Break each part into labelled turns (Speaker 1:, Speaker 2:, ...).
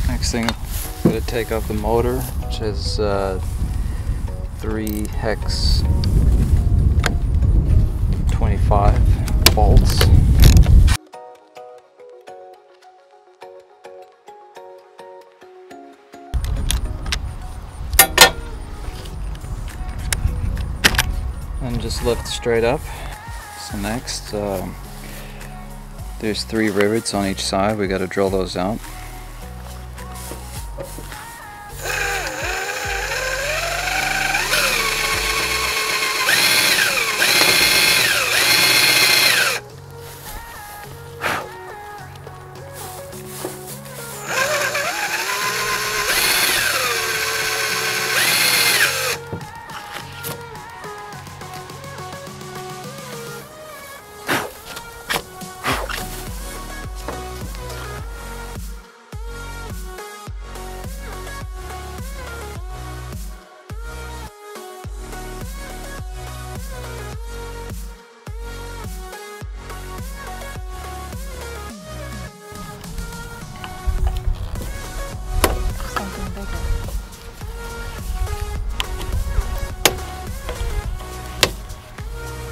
Speaker 1: Next thing, I'm going to take out the motor, which has 3 hex 25 bolts. And just lift straight up. So next, there's 3 rivets on each side. We got to drill those out.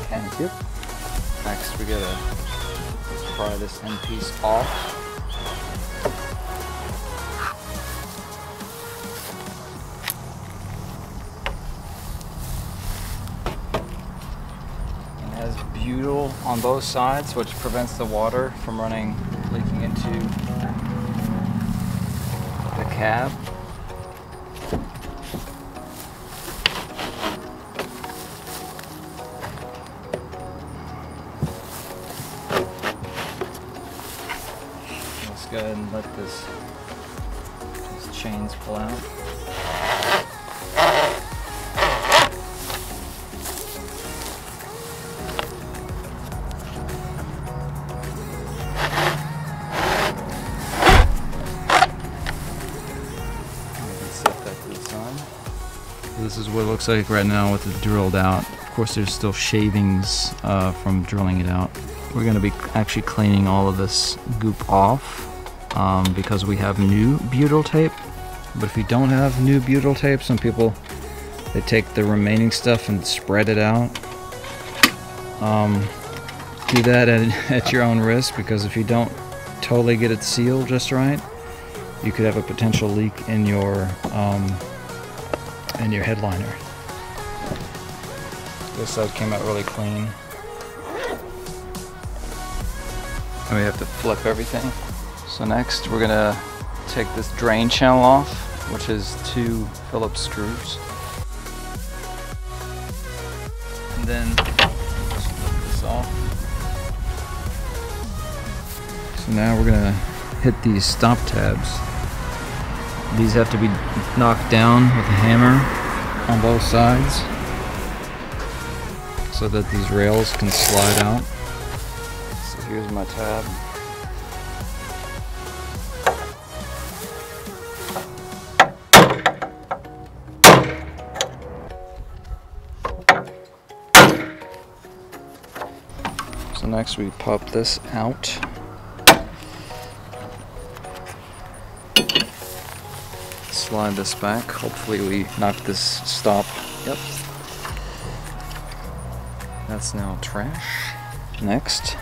Speaker 1: Thank you. Next we gotta pry this end piece off. It has butyl on both sides, which prevents the water from leaking into the cab. Go ahead and let these chains pull out. Set that to the side. This is what it looks like right now with it drilled out. Of course, there's still shavings from drilling it out. We're going to be actually cleaning all of this goop off. Because we have new butyl tape. But if you don't have new butyl tape, some people, they take the remaining stuff and spread it out. Do that at your own risk, because if you don't totally get it sealed just right, you could have a potential leak in your headliner. This side came out really clean. And we have to flip everything. So next we're gonna take this drain channel off, which is 2 Phillips screws. And then just flip this off. So now we're gonna hit these stop tabs. These have to be knocked down with a hammer on both sides so that these rails can slide out. So here's my tab. So next we pop this out. Slide this back. Hopefully we knock this stop. Yep. That's now trash. Next,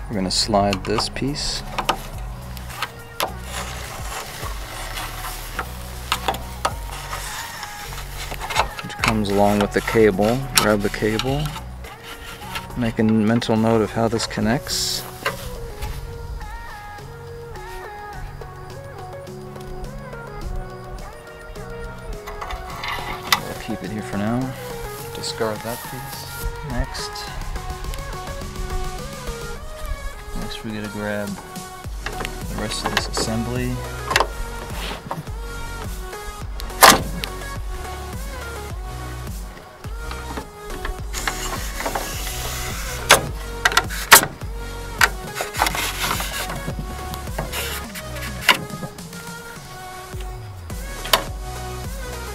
Speaker 1: we're going to slide this piece. Which comes along with the cable. Grab the cable. Make a mental note of how this connects. We'll keep it here for now. Discard that piece. Next we gotta grab the rest of this assembly.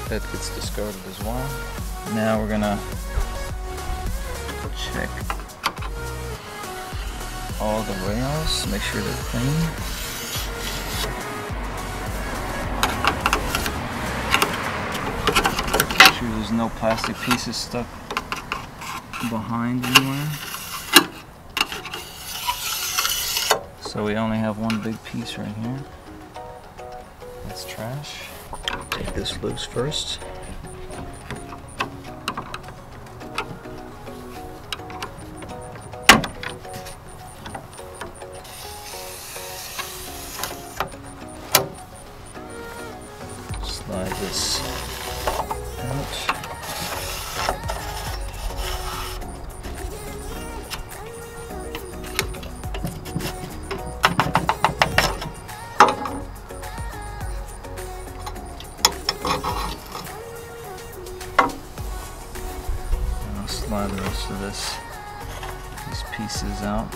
Speaker 1: That gets discarded as well. Now we're gonna check all the rails, make sure they're clean. sure there's no plastic pieces stuck behind anywhere. So we only have one big piece right here. That's trash. Take this loose first. Slide this out. Slide the rest of these pieces out.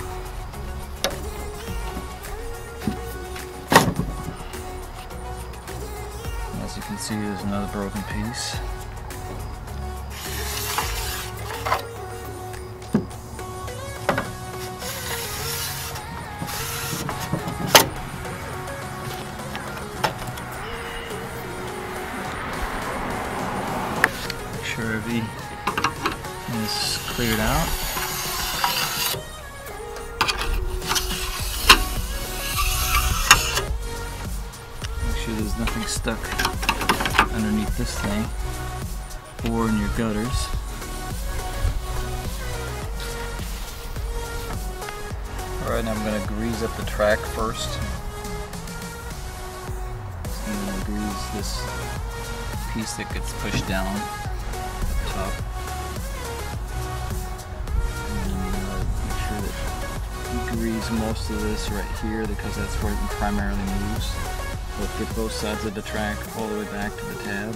Speaker 1: As you can see, there's another broken piece. Make sure everything is cleared out. Make sure there's nothing stuck underneath this thing or in your gutters. Alright, now I'm going to grease up the track first. I'm going to grease this piece that gets pushed down at the top. Grease most of this right here because that's where it primarily moves. We'll get both sides of the track all the way back to the tab.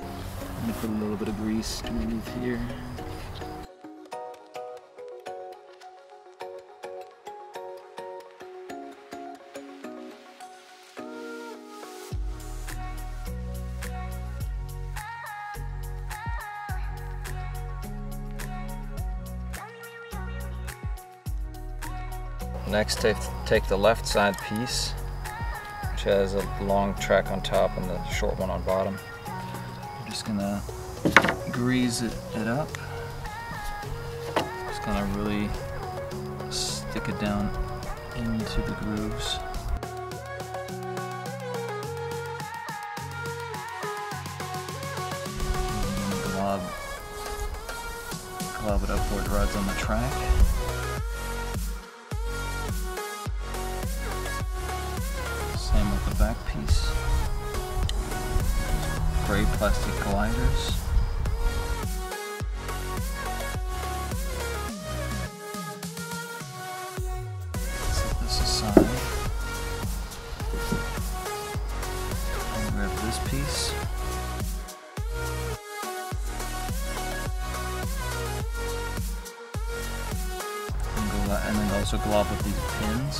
Speaker 1: I'm going to put a little bit of grease underneath here. Next, take the left side piece, which has a long track on top and the short one on bottom. I'm just gonna grease it up. Just gonna really stick it down into the grooves. And then glob it up where it rides on the track. Same with the back piece. Gray plastic gliders. Set this aside. I'll grab this piece. And then also glob with these pins.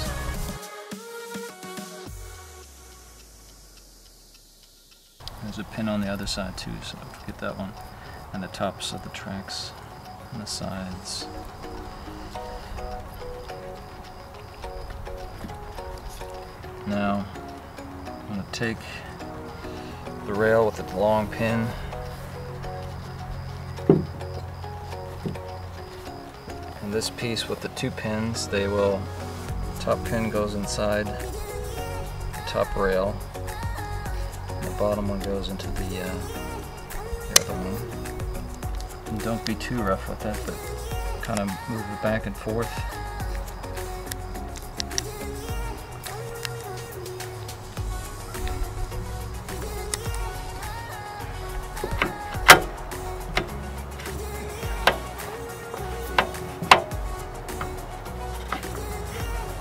Speaker 1: There's a pin on the other side too, so don't forget that one. And the tops of the tracks and the sides. Now, I'm going to take the rail with the long pin and this piece with the two pins. The top pin goes inside the top rail. The bottom one goes into the other one. And don't be too rough with that, but kind of move it back and forth.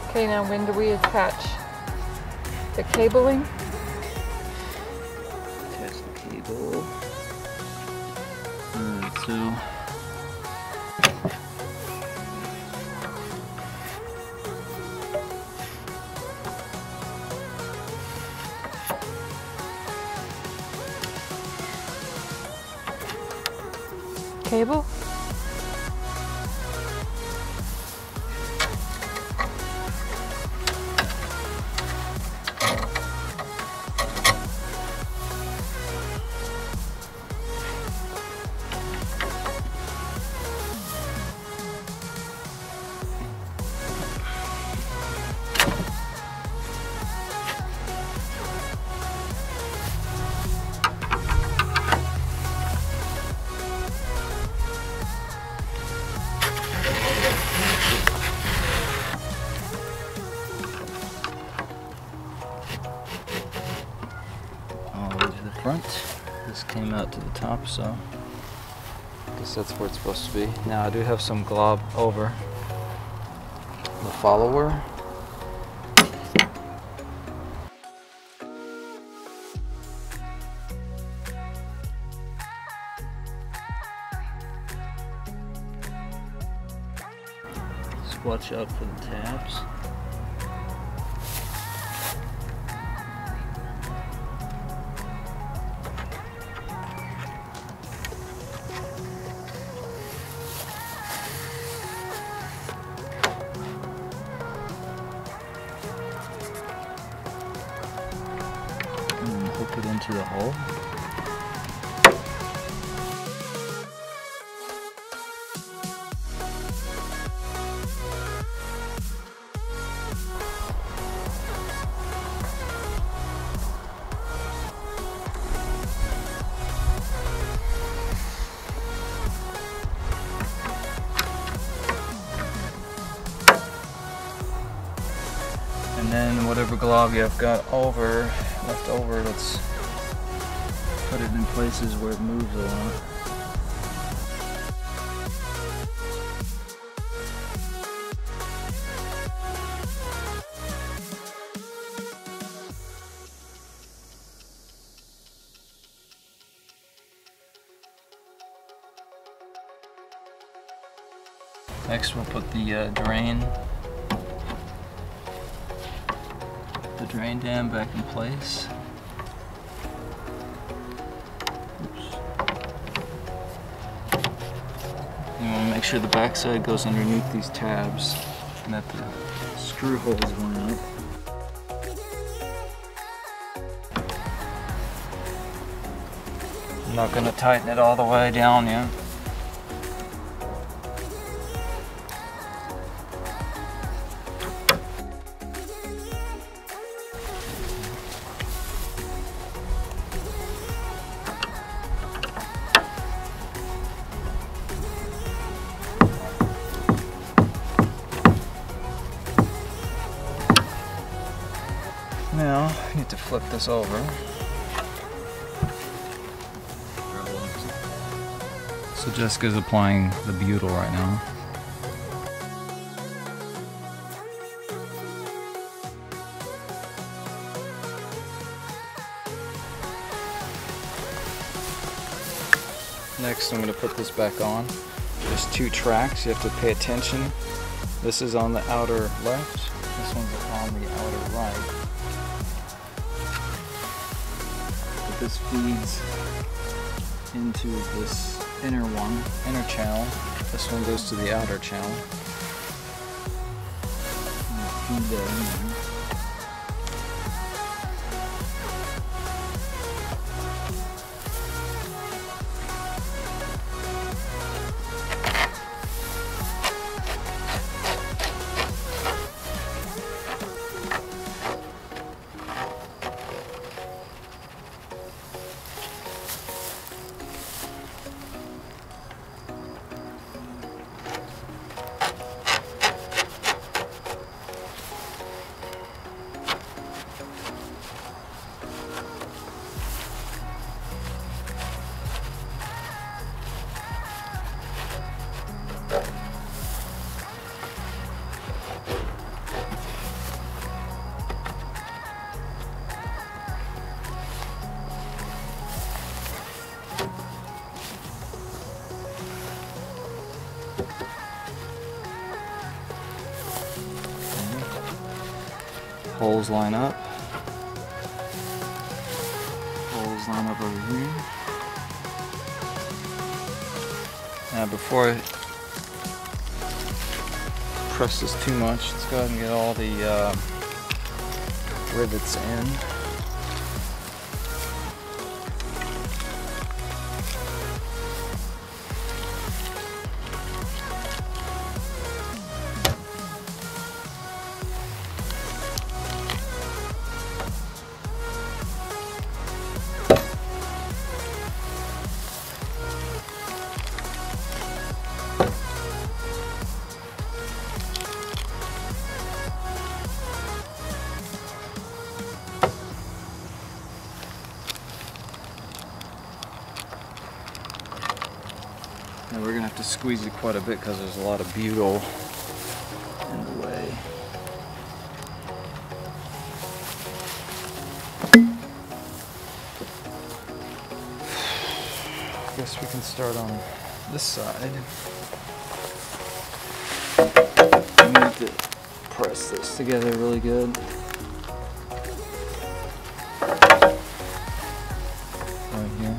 Speaker 2: Okay, now when do we attach the cabling?
Speaker 1: Cable. Alright, so
Speaker 2: Cable?
Speaker 1: front. This came out to the top, so I guess that's where it's supposed to be. Now I do have some glob over the follower. Just watch out for the tabs. Hook it into the hole. And then whatever glob you've got left over, let's put it in places where it moves a lot. Next we'll put the drain dam back in place. Oops. You want to make sure the backside goes underneath these tabs and that the screw holes line up. I'm not going to tighten it all the way down yet. Now, I need to flip this over. So Jessica's applying the butyl right now. Next, I'm going to put this back on. There's two tracks, you have to pay attention. This is on the outer left, this one's on the outer right. This feeds into this inner channel. This one goes to the outer channel. Feed that in there. Holes line up. Holes line up over here. Now before I press this too much, let's go ahead and get all the rivets in. to squeeze it quite a bit because there's a lot of butyl in the way. I guess we can start on this side. We need to press this together really good. Right here.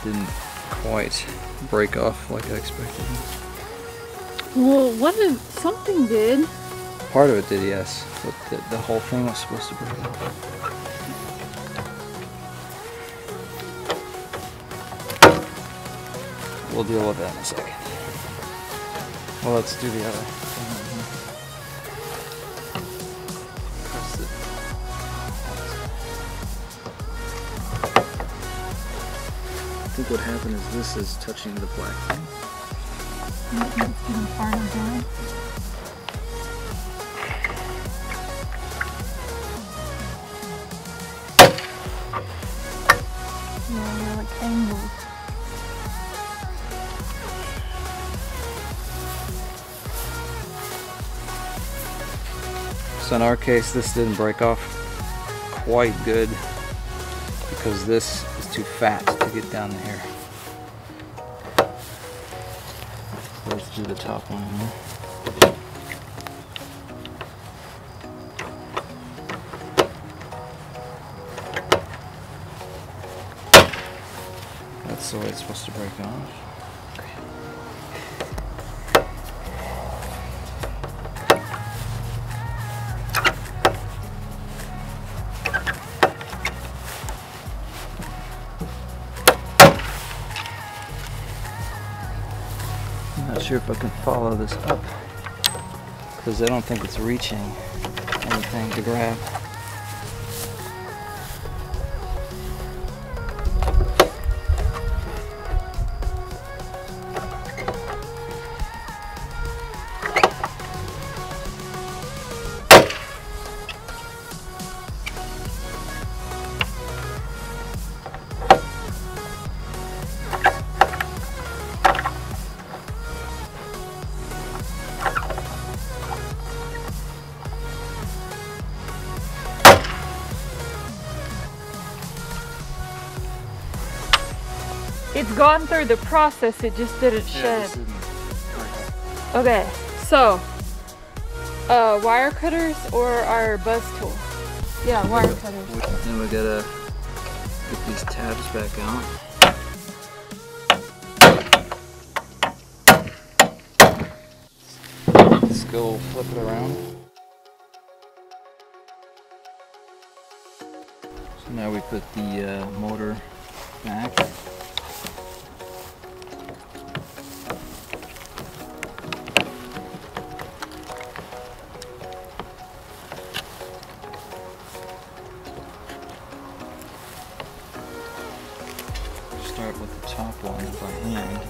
Speaker 1: Didn't quite break off like I expected.
Speaker 2: Well, what if something did?
Speaker 1: Part of it did, yes, but the whole thing was supposed to break off. We'll deal with that in a second. Well, let's do the other thing. Press it. I think what happened is this is touching the black thing.
Speaker 2: It's getting farther down. Yeah, they're like angles.
Speaker 1: So in our case, this didn't break off quite good because this is too fat to get down to here. Let's do the top one here. That's the way it's supposed to break off. Not sure if I can follow this up because I don't think it's reaching anything to grab.
Speaker 2: It's gone through the process, it just didn't shed. Okay, so wire cutters or our buzz tool? Yeah, wire cutters.
Speaker 1: Then we gotta get these tabs back out. Let's go flip it around. So now we put the motor back. Start with the top one by hand.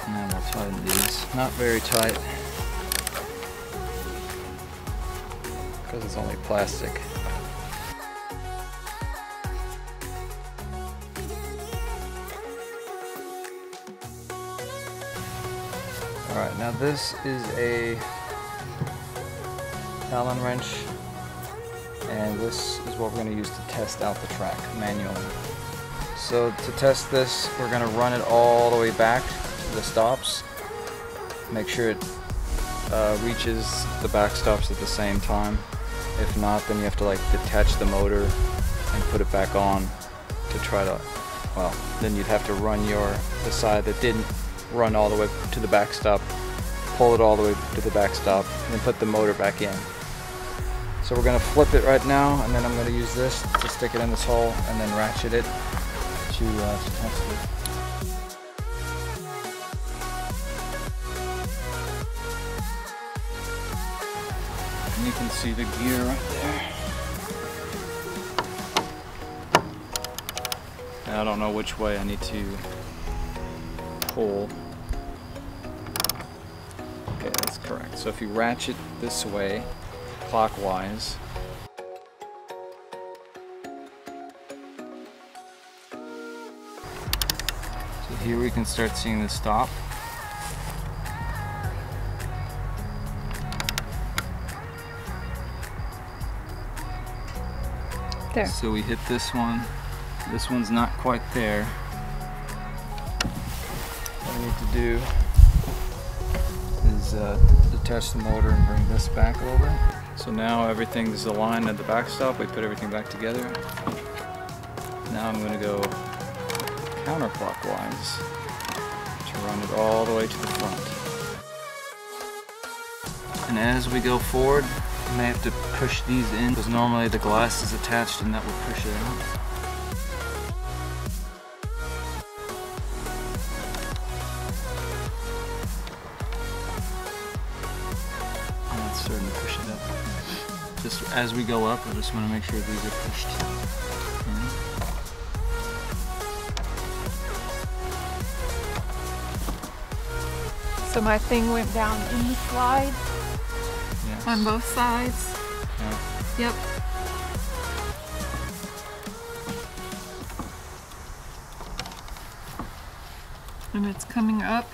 Speaker 1: And then we'll tighten these. Not very tight because it's only plastic. Alright, now this is a Allen wrench, and this is what we're going to use to test out the track manually. So to test this, we're going to run it all the way back to the stops. Make sure it reaches the back stops at the same time. If not, then you have to like detach the motor and put it back on to try to, well, then you'd have to run the side that didn't run all the way to the backstop pull it all the way to the backstop, and then put the motor back in. So we're going to flip it right now, and then I'm going to use this to stick it in this hole and then ratchet it to test it. And you can see the gear right there. Now I don't know which way I need to pull. Okay, that's correct. So if you ratchet this way, clockwise, so here we can start seeing the stop.
Speaker 2: There.
Speaker 1: So we hit this one. This one's not quite there. What we need to do is detach the motor and bring this back a little bit. So now everything's aligned at the backstop. We put everything back together. Now I'm going to go counterclockwise to run it all the way to the front. And as we go forward, you may have to push these in because normally the glass is attached and that will push it out. Oh, it's starting to push it up. Just as we go up, I just want to make sure these are pushed in.
Speaker 2: So my thing went down in the slide.
Speaker 1: Yes.
Speaker 2: On both sides.
Speaker 1: Yeah.
Speaker 2: Yep. And it's coming up.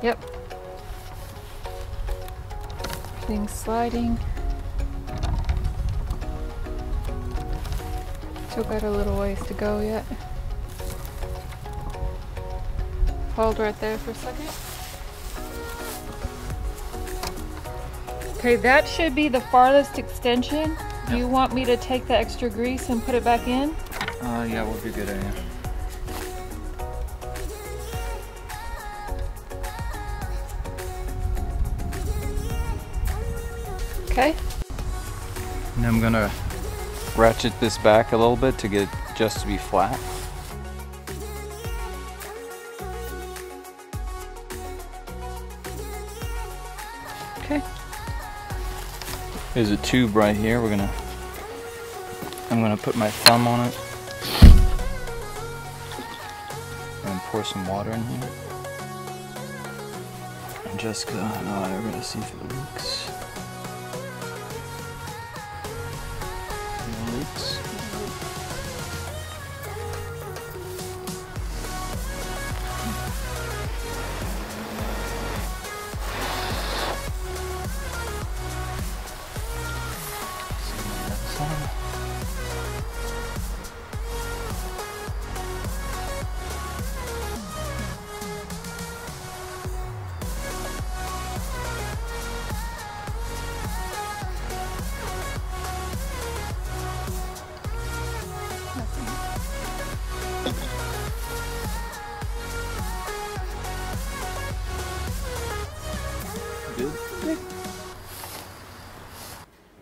Speaker 2: Yep. Everything's sliding. Still got a little ways to go yet. Hold right there for a second. Okay, that should be the farthest extension. Do you want me to take the extra grease and put it back in?
Speaker 1: Yeah, would be a good idea.
Speaker 2: Okay.
Speaker 1: And I'm gonna ratchet this back a little bit to get it just to be flat.
Speaker 2: Okay.
Speaker 1: There's a tube right here. I'm gonna put my thumb on it and pour some water in here. And Jessica and I are gonna see if it leaks. No leaks.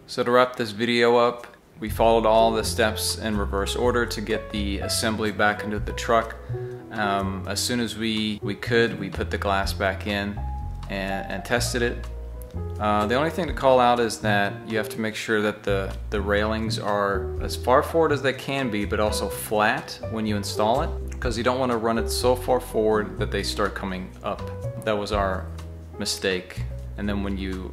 Speaker 1: So to wrap this video up, we followed all the steps in reverse order to get the assembly back into the truck. As soon as we could, we put the glass back in and tested it. The only thing to call out is that you have to make sure that the railings are as far forward as they can be, but also flat when you install it, because you don't want to run it so far forward that they start coming up. That was our mistake. And then when you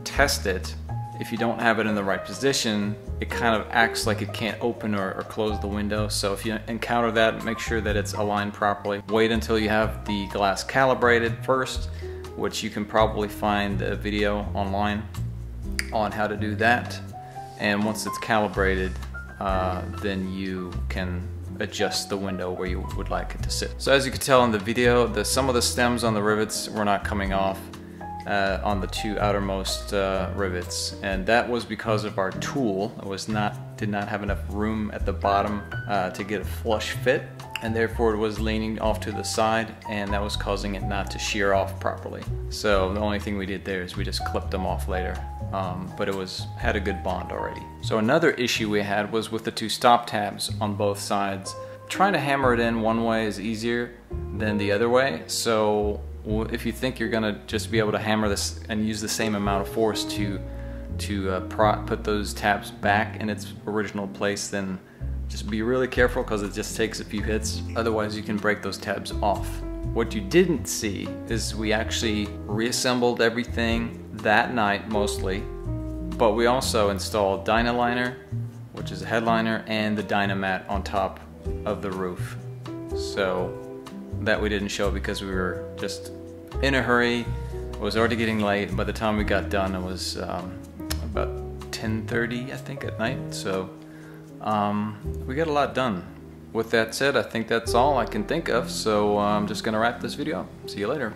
Speaker 1: test it, if you don't have it in the right position, it kind of acts like it can't open or close the window. So if you encounter that, make sure that it's aligned properly. Wait until you have the glass calibrated first, which you can probably find a video online on how to do that. And once it's calibrated, then you can adjust the window where you would like it to sit. So as you can tell in the video, some of the stems on the rivets were not coming off on the two outermost rivets, and that was because of our tool. It was not did not have enough room at the bottom to get a flush fit, and therefore it was leaning off to the side, and that was causing it not to shear off properly. So the only thing we did there is we just clipped them off later, but it had a good bond already. So another issue we had was with the two stop tabs on both sides. Trying to hammer it in one way is easier than the other way, so if you think you're gonna just be able to hammer this and use the same amount of force to put those tabs back in its original place, then just be really careful, because it just takes a few hits. Otherwise you can break those tabs off. What you didn't see is we actually reassembled everything that night mostly, but we also installed Dynaliner, which is a headliner, and the Dynamat on top of the roof. So that we didn't show because we were just in a hurry. It was already getting late. By the time we got done, it was about 10:30, I think, at night. So we got a lot done. With that said, I think that's all I can think of. So I'm just gonna wrap this video up. See you later.